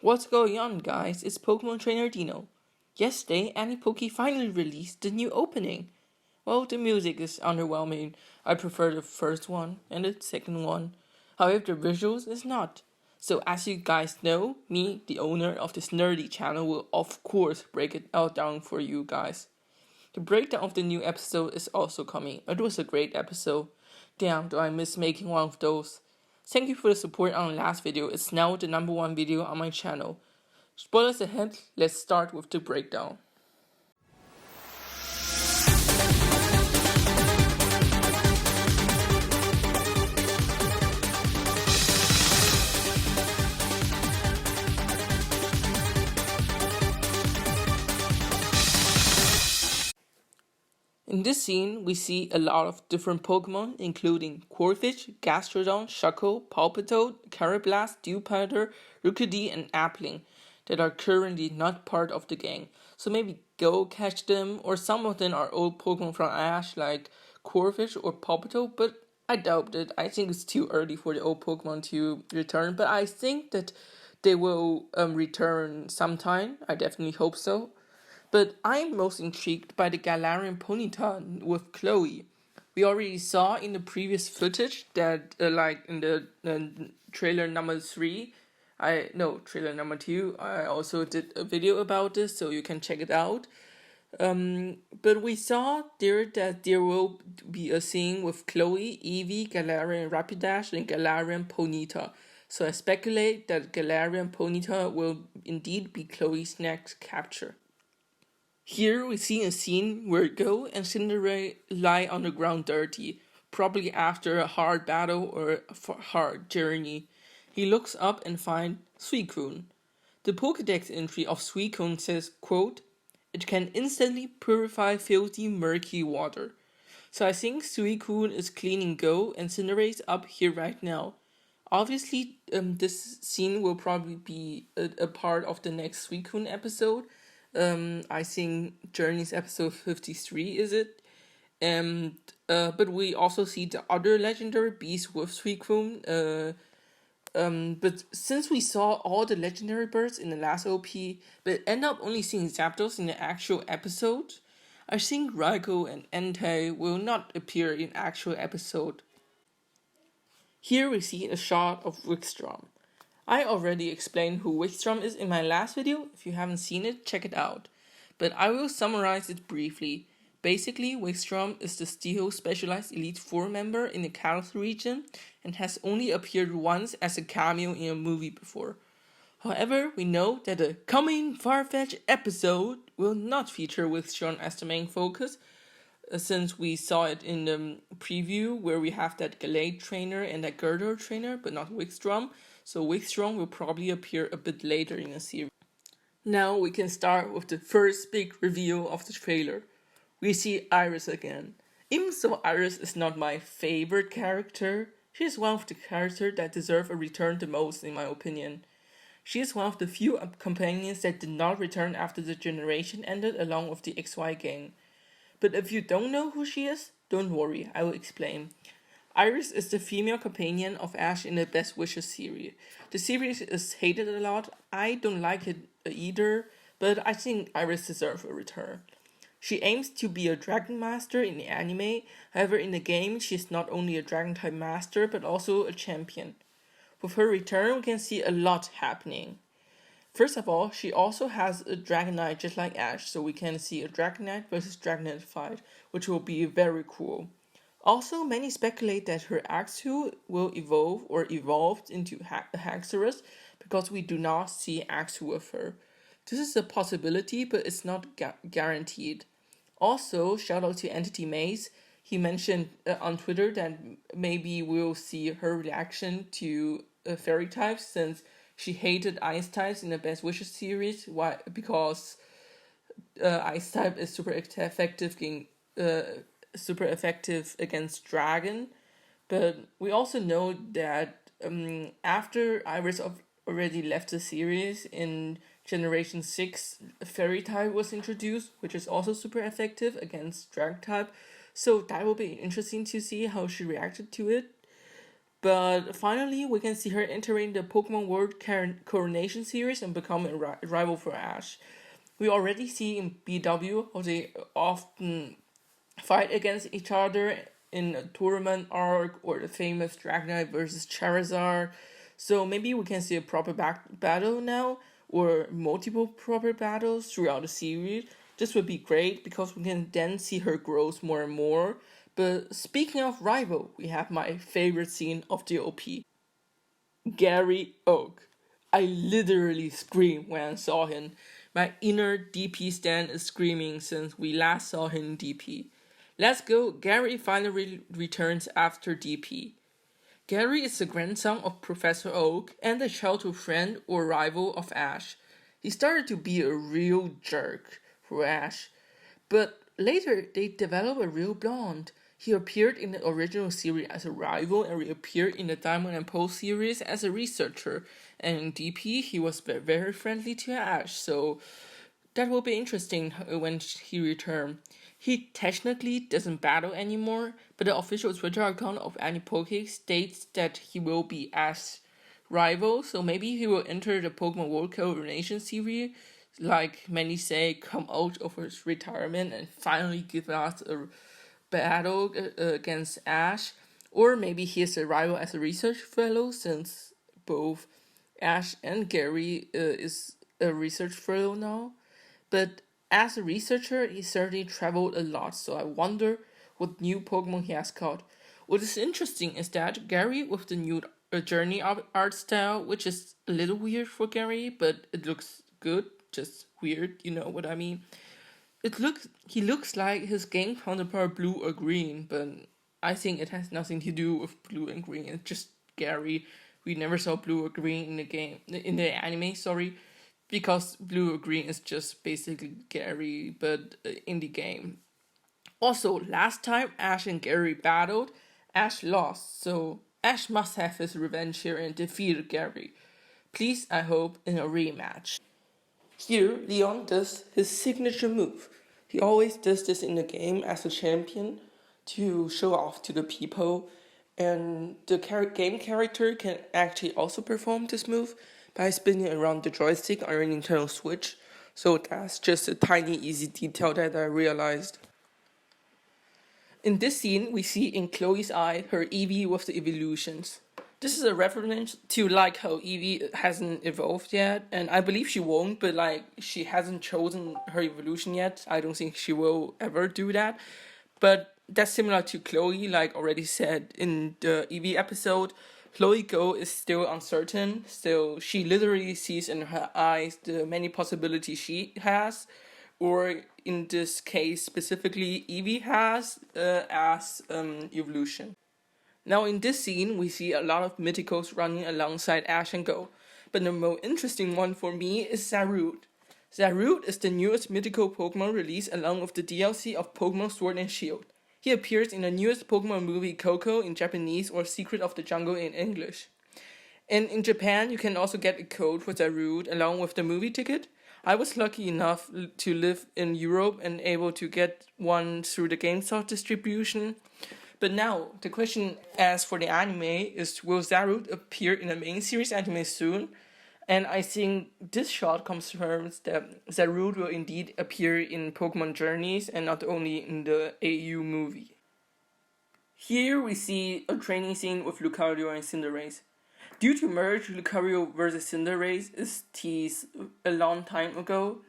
What's going on, guys? It's Pokemon Trainer Dino. Yesterday, Anipoke finally released the new opening. Well, the music is underwhelming. I prefer the first one and the second one. However, the visuals is not. So as you guys know, me, the owner of this nerdy channel, will of course break it all down for you guys. The breakdown of the new episode is also coming. It was a great episode. Damn, do I miss making one of those. Thank you for the support on the last video. It's now the #1 video on my channel. Spoilers ahead, let's start with the breakdown. In this scene, we see a lot of different Pokemon, including Corphish, Gastrodon, Shuckle, Palpitoad, Carablast, Dewpider, Rookidee, and Appling that are currently not part of the gang. So maybe go catch them, or some of them are old Pokemon from Ash like Corphish or Palpitoad, but I doubt it. I think it's too early for the old Pokemon to return, but I think that they will return sometime. I definitely hope so. But I'm most intrigued by the Galarian Ponyta with Chloe. We already saw in the previous footage that, like in the trailer number 3, trailer number 2, I also did a video about this, so you can check it out. But we saw there that there will be a scene with Chloe, Eevee, Galarian Rapidash, and Galarian Ponyta. So I speculate that Galarian Ponyta will indeed be Chloe's next capture. Here we see a scene where Go and Cinderella lie on the ground dirty, probably after a hard battle or a hard journey. He looks up and finds Suicune. The Pokédex entry of Suicune says, quote, "It can instantly purify filthy, murky water." So I think Suicune is cleaning Go and Cinderella's up here right now. Obviously, this scene will probably be a part of the next Suicune episode. I think Journeys episode 53 is it. But we also see the other legendary beasts with Suicune. But since we saw all the legendary birds in the last OP, but end up only seeing Zapdos in the actual episode, I think Raikou and Entei will not appear in actual episode. Here we see a shot of Wikstrom. I already explained who Wikstrom is in my last video. If you haven't seen it, check it out. But I will summarize it briefly. Basically, Wikstrom is the Steel Specialized Elite 4 member in the Kalos region and has only appeared once as a cameo in a movie before. However, we know that the coming Farfetch'd episode will not feature Wikstrom as the main focus, since we saw it in the preview where we have that Galate trainer and that Girdor trainer, but not Wikstrom. So Wikstrom will probably appear a bit later in the series. Now we can start with the first big reveal of the trailer. We see Iris again. Even though Iris is not my favorite character, she is one of the characters that deserve a return the most in my opinion. She is one of the few companions that did not return after the generation ended along with the XY gang. But if you don't know who she is, don't worry, I will explain. Iris is the female companion of Ash in the Best Wishes series. The series is hated a lot. I don't like it either, but I think Iris deserves a return. She aims to be a dragon master in the anime. However, in the game, she is not only a dragon type master, but also a champion. With her return, we can see a lot happening. First of all, she also has a Dragonite just like Ash, so we can see a Dragonite versus Dragonite fight, which will be very cool. Also, many speculate that her Axew will evolve into a Haxorus because we do not see Axew with her. This is a possibility, but it's not guaranteed. Also, shout out to Entity Maze. He mentioned on Twitter that maybe we'll see her reaction to fairy types, since she hated ice types in the Best Wishes series. Why? Because ice type is super effective against dragon. But we also know that after Iris already left the series in Generation 6, Fairy type was introduced, which is also super effective against Dragon type. So that will be interesting to see how she reacted to it. But finally, we can see her entering the Pokemon World Coronation series and become a rival for Ash. We already see in BW how they often fight against each other in a tournament arc or the famous Dragonite versus Charizard. So maybe we can see a proper battle now or multiple proper battles throughout the series. This would be great because we can then see her growth more and more. But speaking of rival, we have my favorite scene of the OP. Gary Oak. I literally screamed when I saw him. My inner DP stan is screaming since we last saw him in DP. Let's go, Gary finally returns after DP. Gary is the grandson of Professor Oak and a childhood friend or rival of Ash. He started to be a real jerk for Ash, but later they developed a real bond. He appeared in the original series as a rival and reappeared in the Diamond and Pearl series as a researcher. And in DP, he was very friendly to Ash, so that will be interesting when he returns. He technically doesn't battle anymore, but the official Twitter account of Anipoke states that he will be Ash's rival, so maybe he will enter the Pokemon World Coronation series, like many say, come out of his retirement and finally give us a battle against Ash. Or maybe he is a rival as a research fellow, since both Ash and Gary is a research fellow now. But as a researcher, he certainly traveled a lot, so I wonder what new Pokemon he has caught. What is interesting is that Gary with the new journey art style, which is a little weird for Gary, but it looks good, just weird, you know what I mean. He looks like his game counterpart blue or green, but I think it has nothing to do with blue and green. It's just Gary. We never saw blue or green in the game, in the anime, sorry, because blue or green is just basically Gary, but in the game. Also, last time Ash and Gary battled, Ash lost, so Ash must have his revenge here and defeated Gary. Please, I hope, in a rematch. Here, Leon does his signature move. He always does this in the game as a champion to show off to the people, and the game character can actually also perform this move by spinning around the joystick on your Nintendo Switch. So that's just a tiny easy detail that I realized. In this scene, we see in Chloe's eye her Eevee with the evolutions. This is a reference to like how Eevee hasn't evolved yet, and I believe she won't, but like she hasn't chosen her evolution yet. I don't think she will ever do that. But that's similar to Chloe, like already said in the Eevee episode. Chloe Go is still uncertain, still she literally sees in her eyes the many possibilities she has, or in this case specifically Eevee has as evolution. Now in this scene, we see a lot of Mythicals running alongside Ash and Go, but the most interesting one for me is Zarut. Zarut is the newest mythical Pokemon released along with the DLC of Pokemon Sword and Shield. He appears in the newest Pokemon movie Coco in Japanese or Secret of the Jungle in English. And in Japan, you can also get a code for Zarut along with the movie ticket. I was lucky enough to live in Europe and able to get one through the GameStop distribution. But now, the question as for the anime is, will Zarut appear in the main series anime soon? And I think this shot confirms that Zarut will indeed appear in Pokemon Journeys and not only in the AU movie. Here we see a training scene with Lucario and Cinderace. Due to merge, Lucario vs Cinderace is teased a long time ago.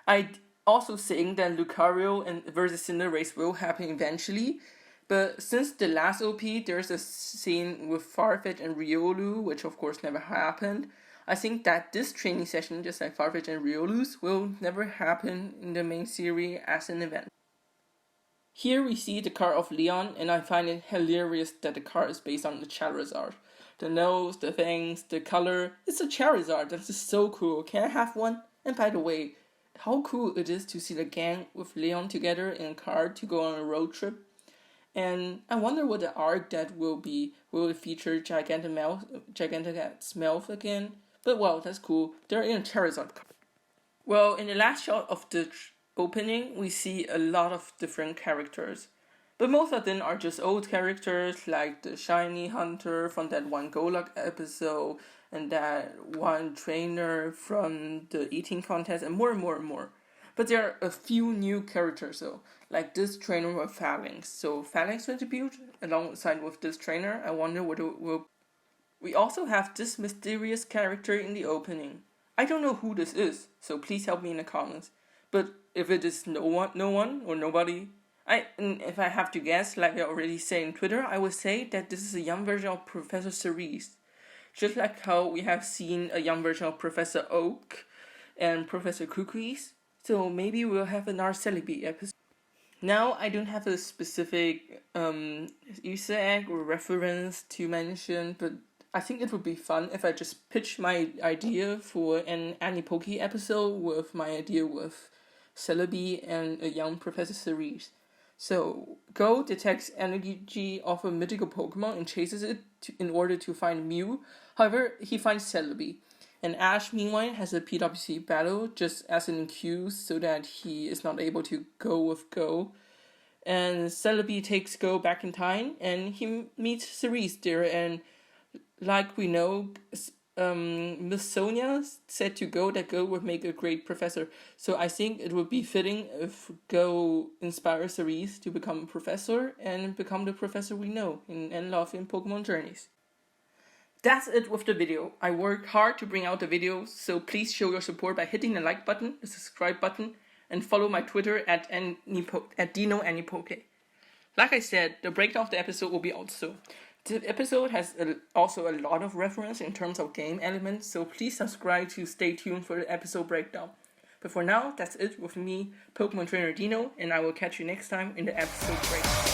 I also think that Lucario and versus Cinderace will happen eventually. But since the last OP, there's a scene with Farfetch and Riolu, which of course never happened. I think that this training session, just like Farfetch and Riolu's, will never happen in the main series as an event. Here we see the car of Leon, and I find it hilarious that the car is based on the Charizard. The nose, the fangs, the color, it's a Charizard, that's just so cool. Can I have one? And by the way, how cool it is to see the gang with Leon together in a car to go on a road trip. And I wonder what the arc that will be. Will it feature Gigantamax's mouth again? But well, that's cool. They're in a Charizard car. Well, in the last shot of the opening, we see a lot of different characters. But most of them are just old characters, like the Shiny Hunter from that one Galar episode, and that one trainer from the eating contest, and more and more and more. But there are a few new characters though, like this trainer with Phalanx. So Phalanx will debut alongside with this trainer. I wonder what it will. We also have this mysterious character in the opening. I don't know who this is, so please help me in the comments. But if it is no one or nobody, if I have to guess, like I already said in Twitter, I would say that this is a young version of Professor Cerise. Just like how we have seen a young version of Professor Oak and Professor Cookies. So maybe we'll have another Celebi episode. Now, I don't have a specific Easter egg or reference to mention, but I think it would be fun if I just pitch my idea for an Anipoke episode with my idea with Celebi and a young Professor Cerise. So, Go detects energy of a mythical Pokemon and chases it in order to find Mew. However, he finds Celebi. And Ash, meanwhile, has a PWC battle just as an excuse so that he is not able to go with Go. And Celebi takes Go back in time and he meets Cerise there. And like we know, Miss Sonia said to Go that Go would make a great professor. So I think it would be fitting if Go inspires Cerise to become a professor and become the professor we know and love in Pokemon Journeys. That's it with the video. I worked hard to bring out the videos, so please show your support by hitting the like button, the subscribe button, and follow my Twitter at Dino Anipoke. Like I said, the breakdown of the episode will be out soon. The episode has also a lot of reference in terms of game elements, so please subscribe to stay tuned for the episode breakdown. But for now, that's it with me, Pokemon Trainer Dino, and I will catch you next time in the episode breakdown.